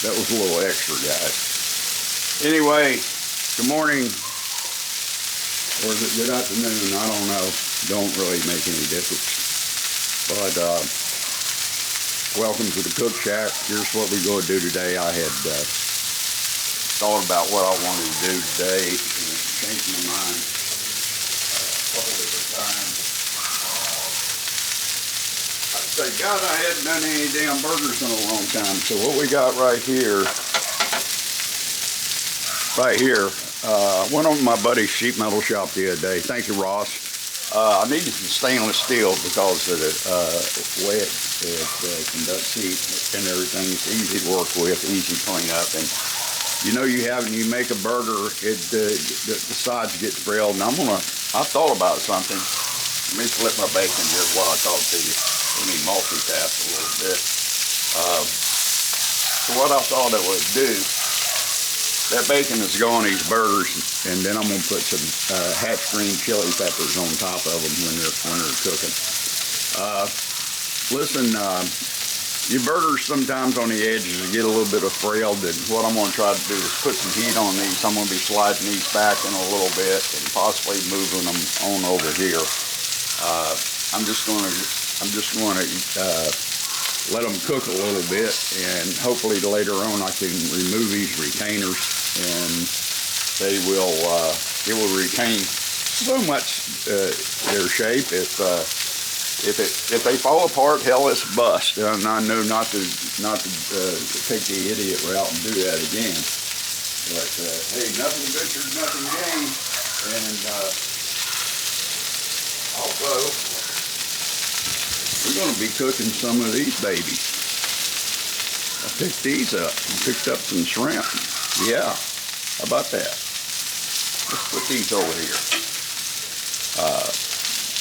That was a little extra, guys. Anyway, good morning, or is it good afternoon? I don't know. Don't really make any difference. But welcome to the Cook Shack. Here's what we're going to do today. I had thought about what I wanted to do today and changed my mind a couple different times. I said, God, I hadn't done any damn burgers in a long time. So what we got right here, went on my buddy's sheet metal shop the other day. Thank you, Ross. I needed some stainless steel because of the way it conducts heat and everything. It's easy to work with, easy to clean up. And you know, you make a burger, the sides get grilled. And I thought about something. Let me flip my bacon here while I talk to you. Let me multitask a little bit. So what I thought I would do, that bacon is going on these burgers, and then I'm going to put some hatch green chili peppers on top of them when they're cooking. Listen, your burgers sometimes on the edges get a little bit frailed, and what I'm going to try to do is put some heat on these. I'm going to be sliding these back in a little bit and possibly moving them on over here. I'm just going to let them cook a little bit, and hopefully later on I can remove these retainers, and it will retain so much their shape. If they fall apart, hell, it's bust. And I know not to take the idiot route and do that again. But hey, nothing ventured, nothing gained, and also, we're going to be cooking some of these babies. I picked these up and picked up some shrimp. Yeah, how about that? Let's put these over here.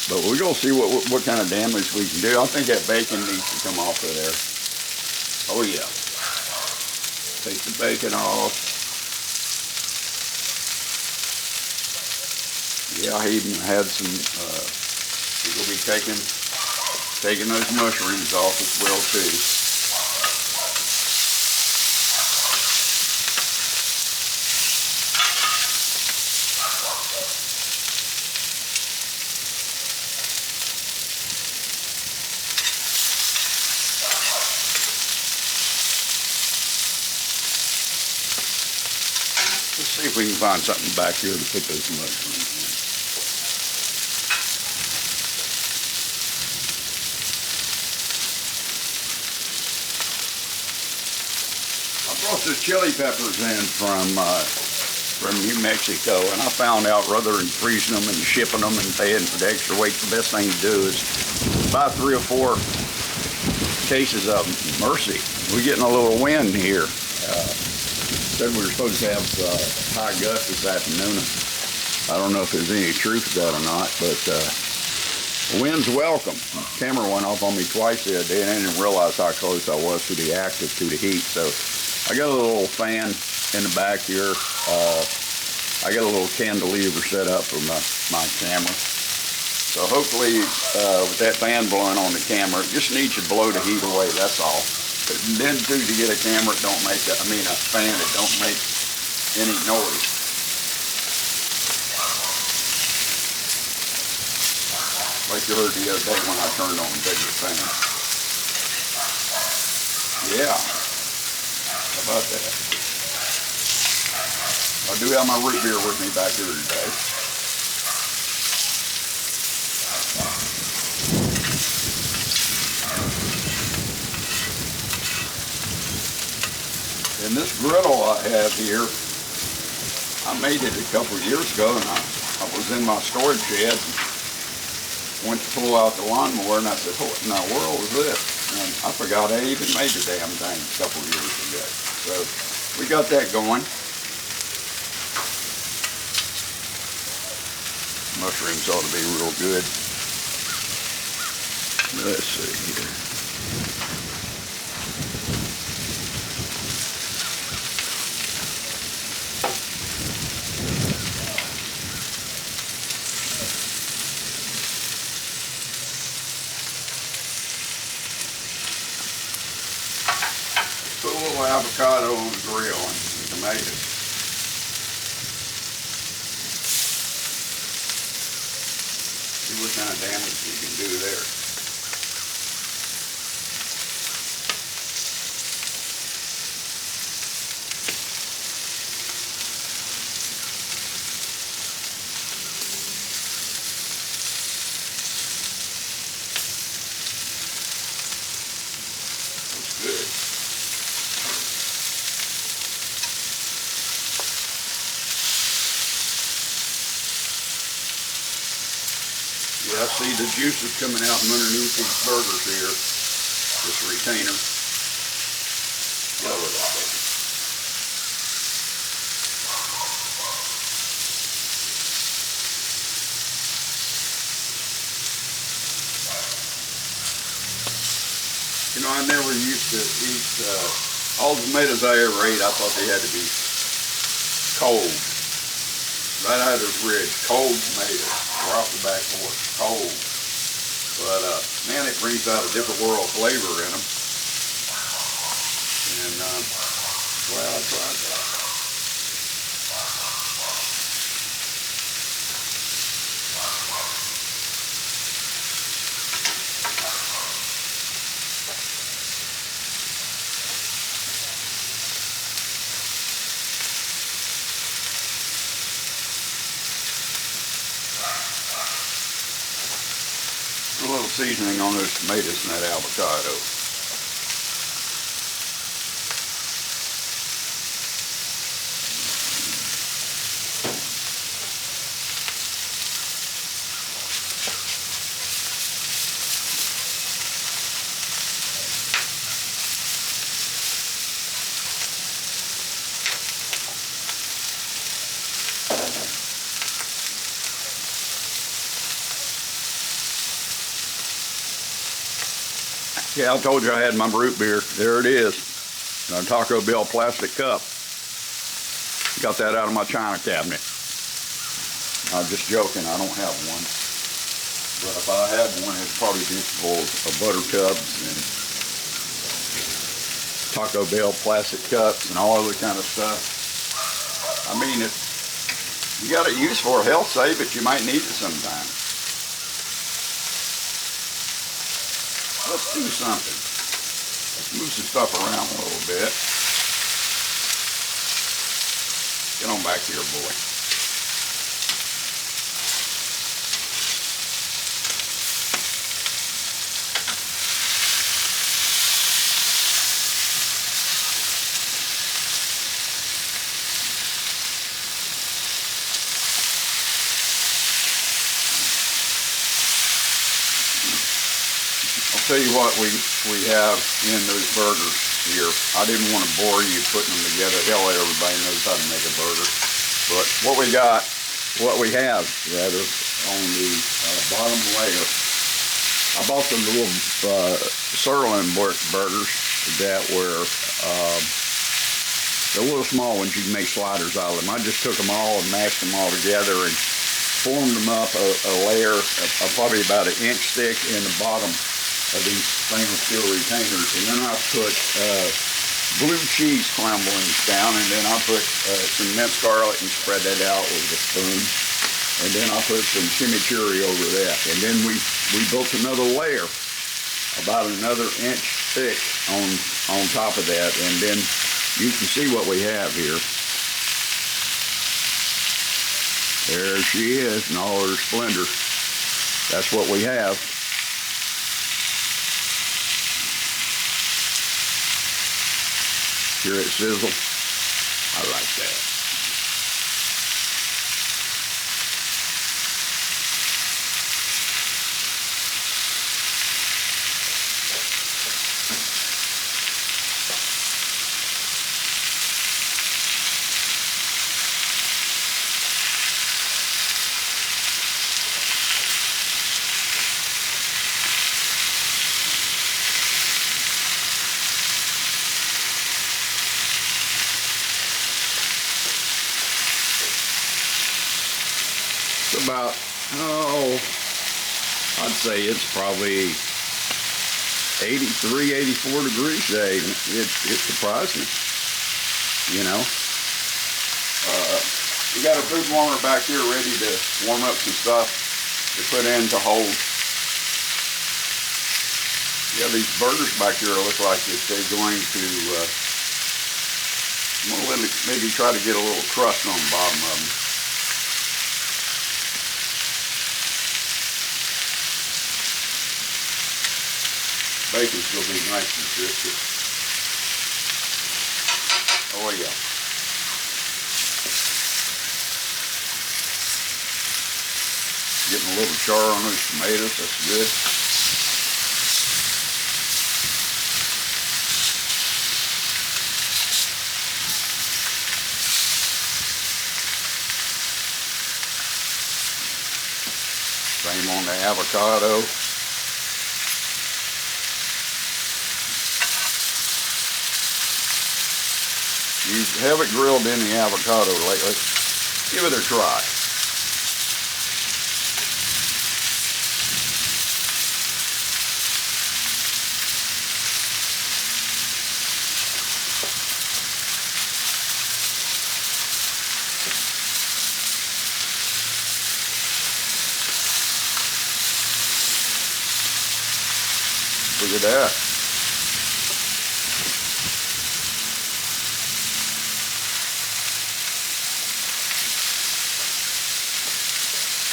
But we're going to see what kind of damage we can do. I think that bacon needs to come off of there. Oh yeah. Take the bacon off. Yeah, I even had some, we'll be taking those mushrooms off as well too. Let's see if we can find something back here to put those mushrooms in. Brought the chili peppers in from New Mexico, and I found out rather than freezing them and shipping them and paying for the extra weight, the best thing to do is buy 3 or 4 cases of them. Mercy, we're getting a little wind here. Said we were supposed to have high gusts this afternoon. I don't know if there's any truth to that or not, but the wind's welcome. The camera went off on me twice the other day, and I didn't realize how close I was to the active, to the heat. So I got a little fan in the back here. I got a little cantilever set up for my camera. So hopefully with that fan blowing on the camera, it just needs to blow the heat away, that's all. But then too, to get a camera, a fan that don't make any noise. Like you heard the other day when I turned on the bigger fan. Yeah. How about that? I do have my root beer with me back here today. And this griddle I have here, I made it a couple of years ago, and I was in my storage shed, and went to pull out the lawnmower, and I said, what in the world is this? And I forgot I even made the damn thing a couple of years ago. So we got that going. Mushrooms ought to be real good. Let's see here. Put a little avocado tomatoes. See what kind of damage you can do there. Good. Yeah, I see the juices coming out from underneath these burgers here. This retainer. Get over that, baby. You know, I never used to eat, all the tomatoes I ever ate, I thought they had to be cold. Right out of the fridge, cold tomatoes, right off the back porch, cold. But, man, it brings out a different world of flavor in them. And, well, I tried that. A little seasoning on those tomatoes and that avocado. Yeah, I told you I had my root beer. There it is. A Taco Bell plastic cup. Got that out of my china cabinet. I'm just joking, I don't have one. But if I had one, it'd probably be full of buttercups and Taco Bell plastic cups and all other kind of stuff. I mean, if you got it used for a health save it, you might need it sometime. Let's do something. Let's move some stuff around a little bit. Get on back here, boy. Tell you what we have in those burgers here. I didn't want to bore you putting them together. Hell, everybody knows how to make a burger. But what we have rather on the bottom layer, I bought the little sirloin burgers that were the little small ones. You can make sliders out of them. I just took them all and mashed them all together and formed them up a layer of probably about 1 inch thick in the bottom of these stainless steel retainers, and then I put blue cheese crumblings down, and then I put some minced garlic and spread that out with a spoon, and then I put some chimichurri over that, and then we built another layer about another 1 inch thick on top of that, and then you can see what we have here. There she is in all her splendor. That's what we have. Hear it sizzle? I like that. About, I'd say it's probably 83, 84 degrees today. It surprised me, you know. We got a food warmer back here ready to warm up some stuff to put in to hold. Yeah, these burgers back here look like that they're going to, I'm going to maybe try to get a little crust on the bottom of them. Bacon's going to be nice and crispy. Oh yeah. Getting a little char on those tomatoes, that's good. Same on the avocado. You haven't grilled any avocado lately, give it a try. Look at that.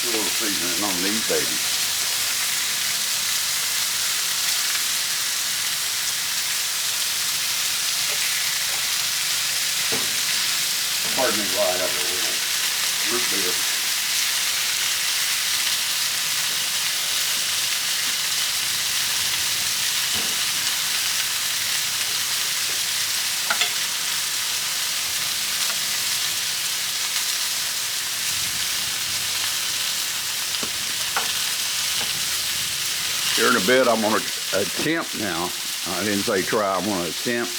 A little seasoning on these babies. Pardon me while I have a little root beer. Here in a bit, I'm going to attempt now. I didn't say try. I'm going to attempt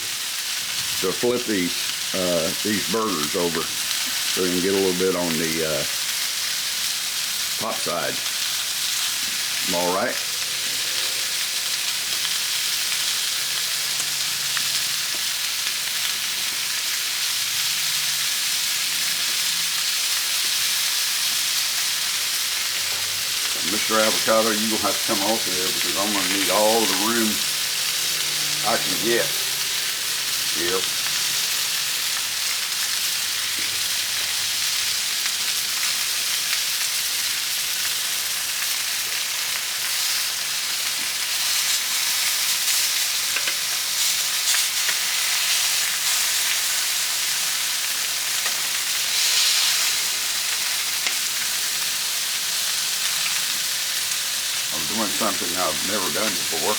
to flip these burgers over so you can get a little bit on the top side. All right. Mr. Avocado, you're going to have to come off there because I'm going to need all the room I can get here. I'm doing something I've never done before.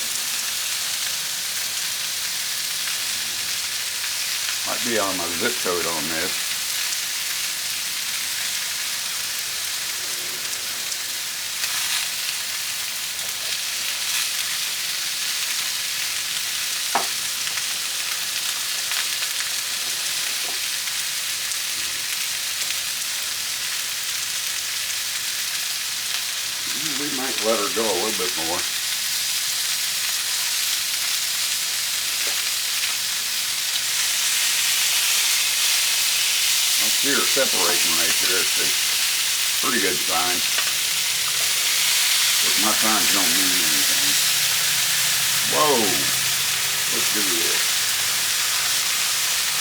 Might be on my zip code on this. We might let her go a little bit more. I see her separating right there. It's a pretty good sign. But my signs don't mean anything. Whoa! Let's do this.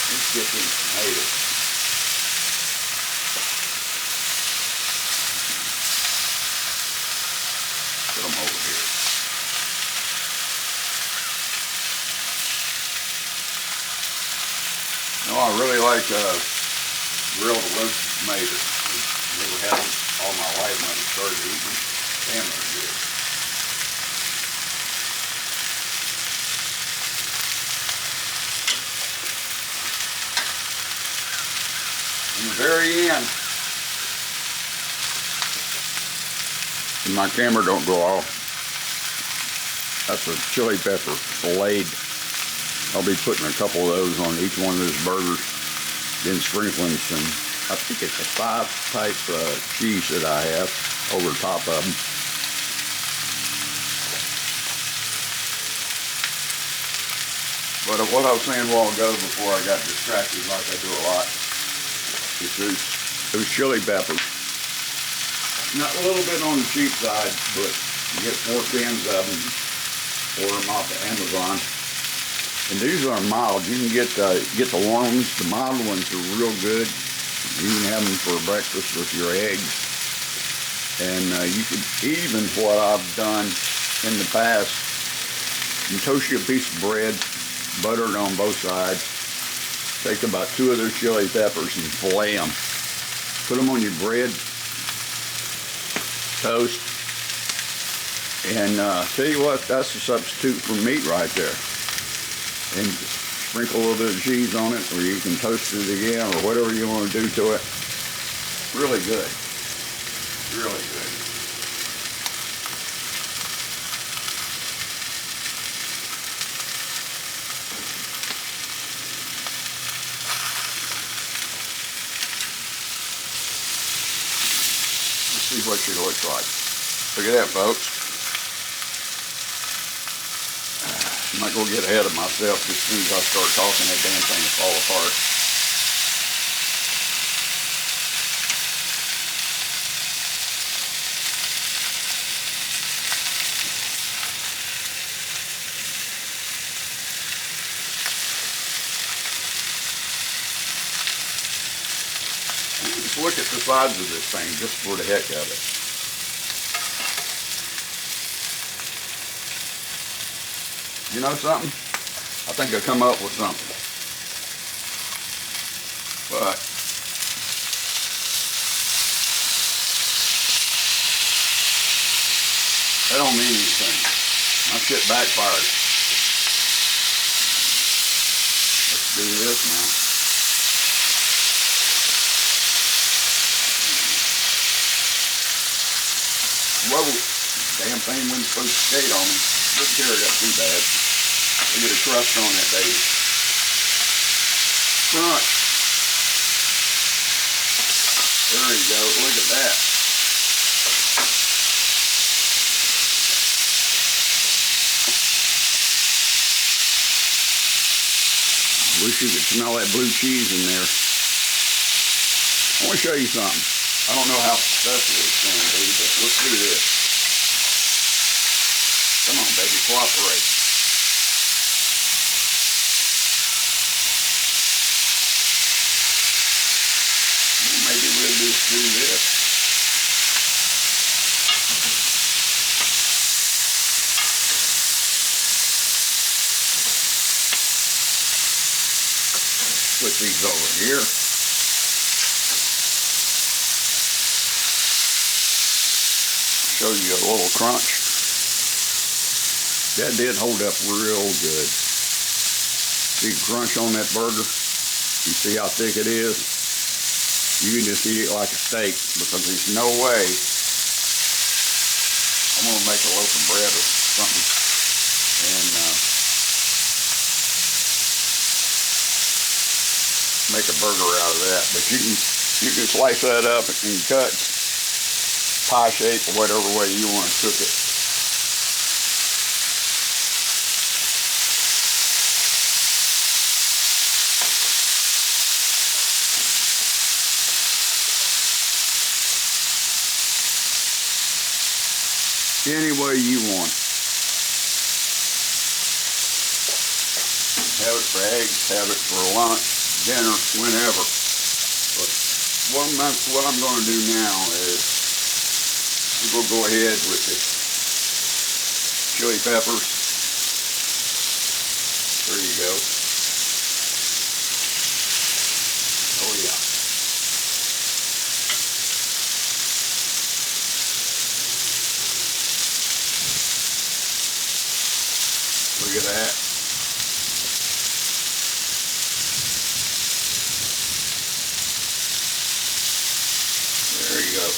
Let's get these tomatoes. Put them over here. No, I really like grilled roasted tomatoes. Never had them all my life when I started eating. Damn, they're good. In the very end, my camera don't go off. That's a chili pepper filleted. I'll be putting a couple of those on each one of those burgers, then sprinkling some, I think it's a 5-type cheese that I have over top of them. But what I was saying a while ago before I got distracted, like I do a lot, is those those chili peppers. Not a little bit on the cheap side, but you get 4 cans of them. Order them off of Amazon. And these are mild. You can get the warm ones. The mild ones are real good. You can have them for breakfast with your eggs. And you could even, what I've done in the past, you toast you a piece of bread, butter it on both sides. Take about 2 of those chili peppers and fillet them. Put them on your bread, toast, and tell you what, that's a substitute for meat right there. And sprinkle a little bit of cheese on it, or you can toast it again, or whatever you want to do to it. Really good. Really good. Let's see what she looks like. Look at that, folks. I'm not going to get ahead of myself. As soon as I start talking, that damn thing will fall apart. Just look at the sides of this thing, just for the heck of it. You know something? I think I'll come up with something. But that don't mean anything. My shit backfired. Let's do this now. Whoa, damn thing wasn't supposed to skate on me. Didn't tear it up too bad. Look at the crust on that baby. Crunch. There you go. Look at that. I wish you could smell that blue cheese in there. I want to show you something. I don't know how successful it's going to be, but let's do this. Come on, baby, cooperate. Maybe we'll just do this. Put these over here. Show you a little crunch. That did hold up real good. See the crunch on that burger? You see how thick it is? You can just eat it like a steak, because there's no way I'm going to make a loaf of bread or something and make a burger out of that. But you can slice that up in cuts, pie shape, or whatever way you want to cook it. Any way you want. Have it for eggs, have it for lunch, dinner, whenever. But what I'm going to do now is we're going to go ahead with the chili peppers. There you go. Oh yeah. Look at that. There you go.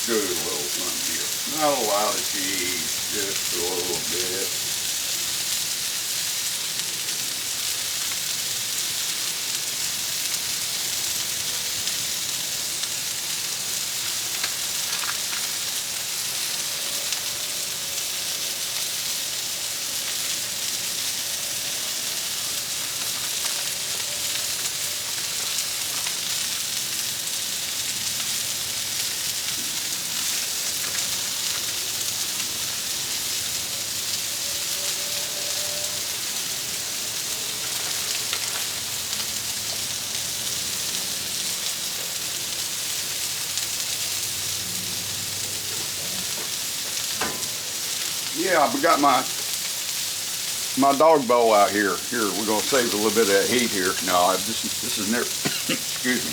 do a little something here. Not a lot of cheese, just a little bit. Yeah, I got my dog bowl out here. Here, we're gonna save a little bit of that heat here. No, this is never excuse me,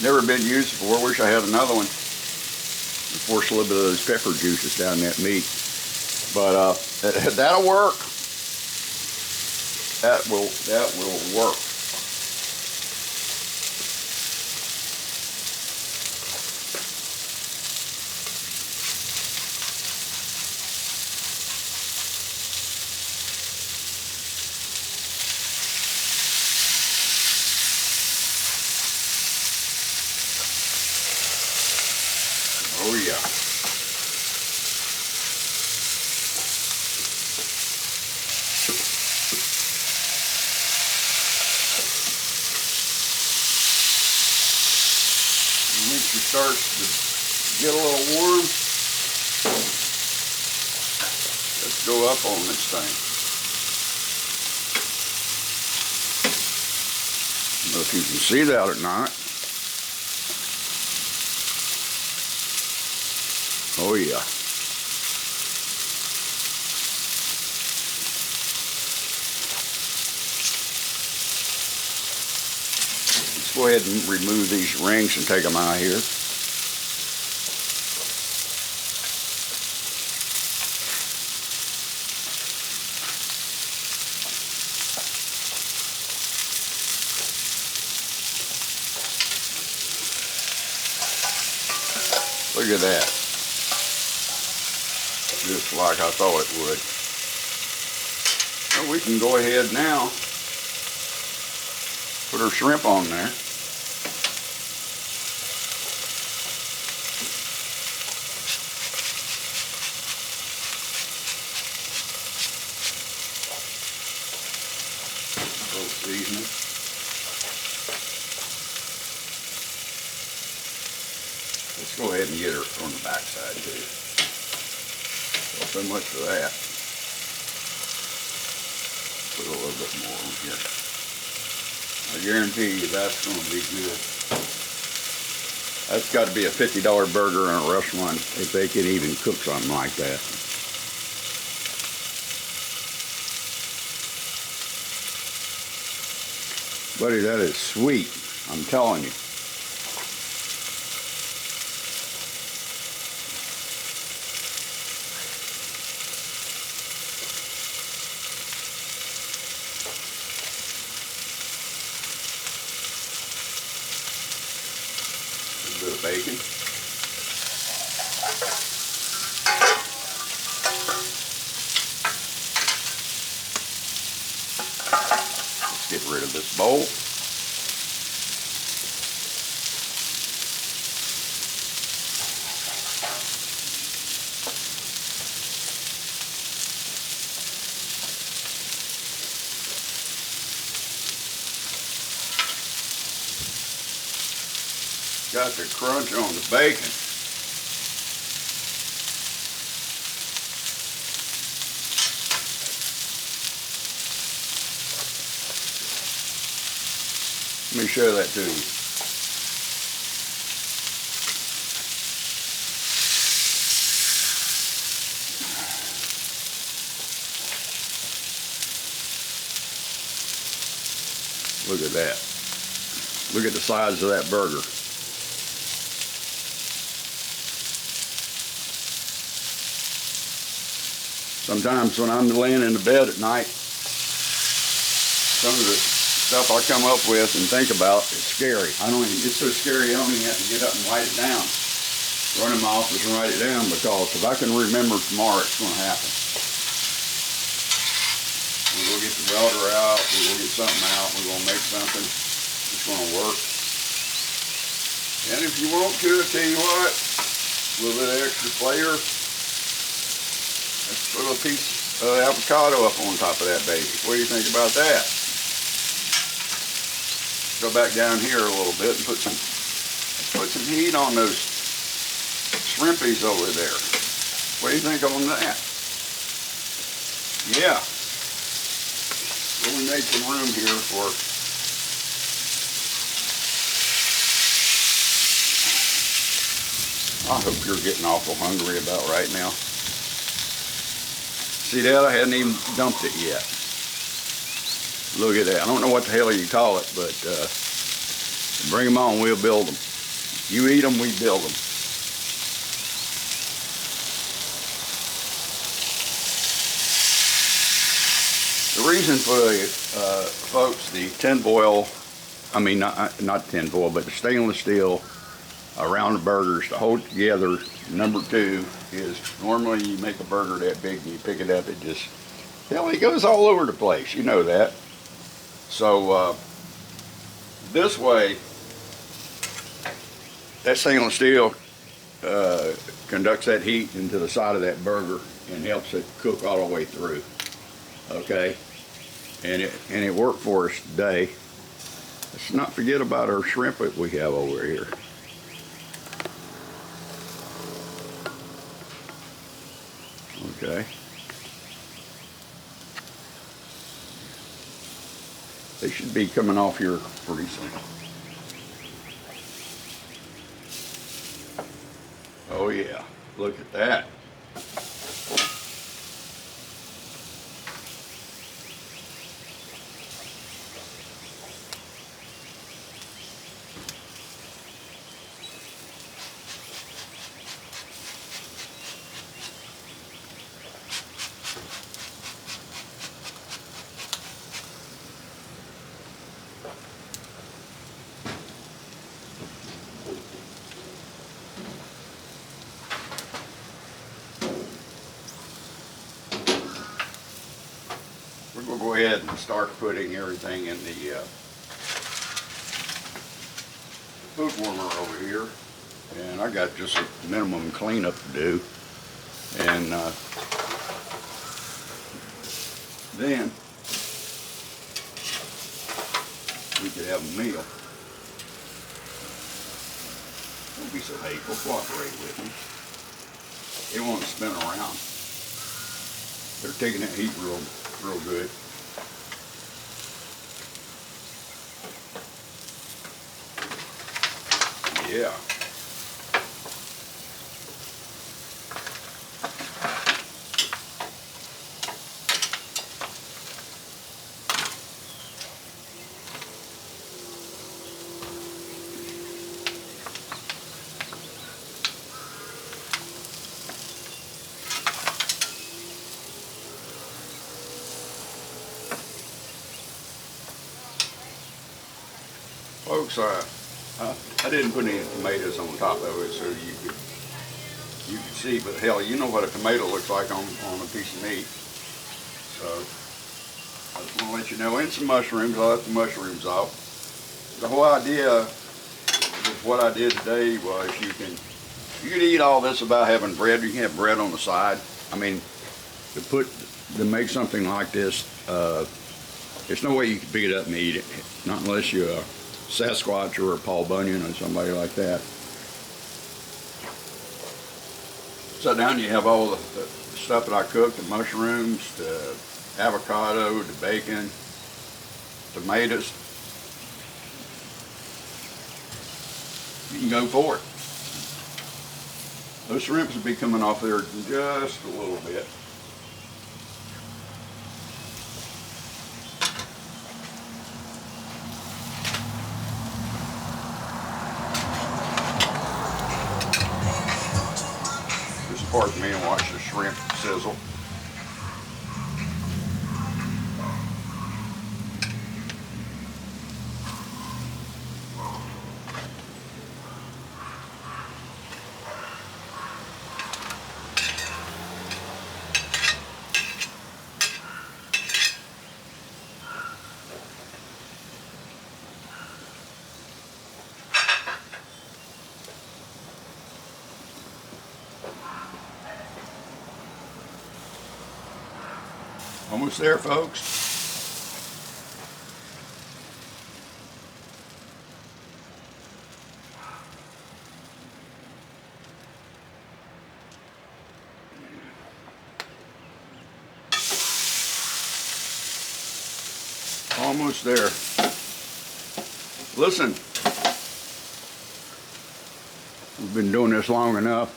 never been used before. Wish I had another one. Force a little bit of those pepper juices down that meat, but that'll work. That will work. Oh yeah. Once it starts to get a little warm, let's go up on this thing. I don't know if you can see that or not. Oh yeah. Let's go ahead and remove these rings and take them out of here. Look at that. Just like I thought it would. Well, we can go ahead now, put our shrimp on there. A little seasoning. Let's go ahead and get her on the back side too. So much for that. Put a little bit more on here. I guarantee you that's going to be good. That's got to be a $50 burger in a restaurant if they can even cook something like that. Buddy, that is sweet. I'm telling you. A bit of bacon. Let's get rid of this bowl. Got the crunch on the bacon. Let me show that to you. Look at that. Look at the size of that burger. Sometimes when I'm laying in the bed at night, some of the stuff I come up with and think about is scary. It's so scary I don't even have to get up and write it down. run in my office and write it down, because if I can remember tomorrow, it's going to happen. We're going to get the welder out, we're going to get something out, we're going to make something that's going to work. And if you want to, I'll tell you what, a little bit of extra flavor, let's put a piece of avocado up on top of that baby. What do you think about that? Go back down here a little bit and put some heat on those shrimpies over there. What do you think on that? Yeah. Well, we made some room here for I hope you're getting awful hungry about right now. See that? I hadn't even dumped it yet. Look at that. I don't know what the hell you call it, but bring them on, we'll build them. You eat them, we build them. The reason for the, folks, the tin foil, I mean, not tin foil, but the stainless steel around the burgers to hold together, number 2, is normally you make a burger that big and you pick it up, it just, hell, it goes all over the place, you know that. So this way, that stainless steel conducts that heat into the side of that burger and helps it cook all the way through. Okay, and it worked for us today. Let's not forget about our shrimp that we have over here. Okay. They should be coming off here pretty soon. Oh yeah, look at that. We'll go ahead and start putting everything in the food warmer over here, and I got just a minimum cleanup to do, and then we could have a meal. Don't be so hateful, cooperate with me. It won't spin around. They're taking that heat real good. Yeah. Folks, I didn't put any tomatoes on top of it so you could see, but hell, you know what a tomato looks like on a piece of meat. So I just want to let you know, and some mushrooms. I left the mushrooms off. The whole idea with what I did today was you can eat all this without having bread. You can have bread on the side. I mean, to make something like this, there's no way you can pick it up and eat it, not unless you're Sasquatch or a Paul Bunyan or somebody like that. So down you have all the stuff that I cooked, the mushrooms, the avocado, the bacon, tomatoes. You can go for it. Those shrimps will be coming off there just a little bit. Pardon me, and watch the shrimp sizzle. Almost there, folks. Almost there. Listen, we've been doing this long enough.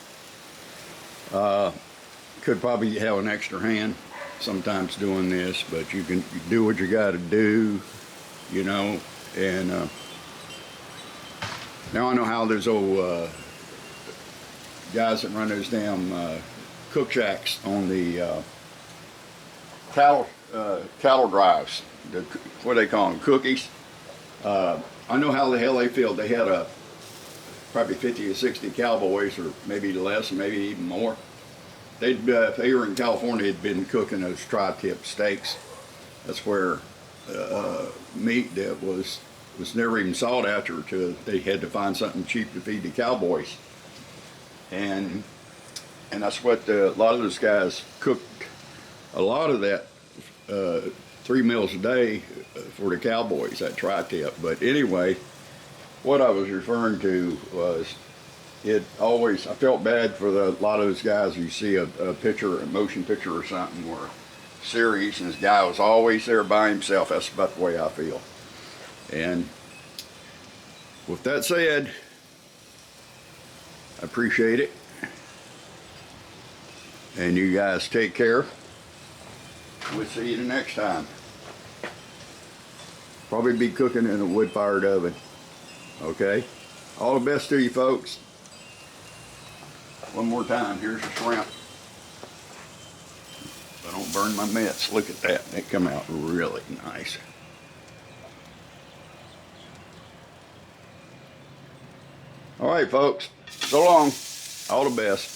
Could probably have an extra hand sometimes doing this, but you can do what you got to do, you know. And now I know how those old guys that run those damn cook shacks on the cattle drives. What do they call them? Cookies. I know how the hell they feel. They had probably 50 or 60 cowboys, or maybe less, maybe even more. They'd if they were in California, they'd been cooking those tri-tip steaks. That's where meat that was never even sought after until they had to find something cheap to feed the cowboys. And that's what a lot of those guys cooked. A lot of that 3 meals a day for the cowboys, that tri-tip. But anyway, what I was referring to was I felt bad for a lot of those guys. You see a picture, a motion picture or something, or a series, and this guy was always there by himself. That's about the way I feel. And with that said, I appreciate it. And you guys take care. We'll see you the next time. Probably be cooking in a wood-fired oven. Okay? All the best to you folks. One more time, here's the shrimp. I don't burn my mitts. Look at that. They come out really nice. All right, folks. So long. All the best.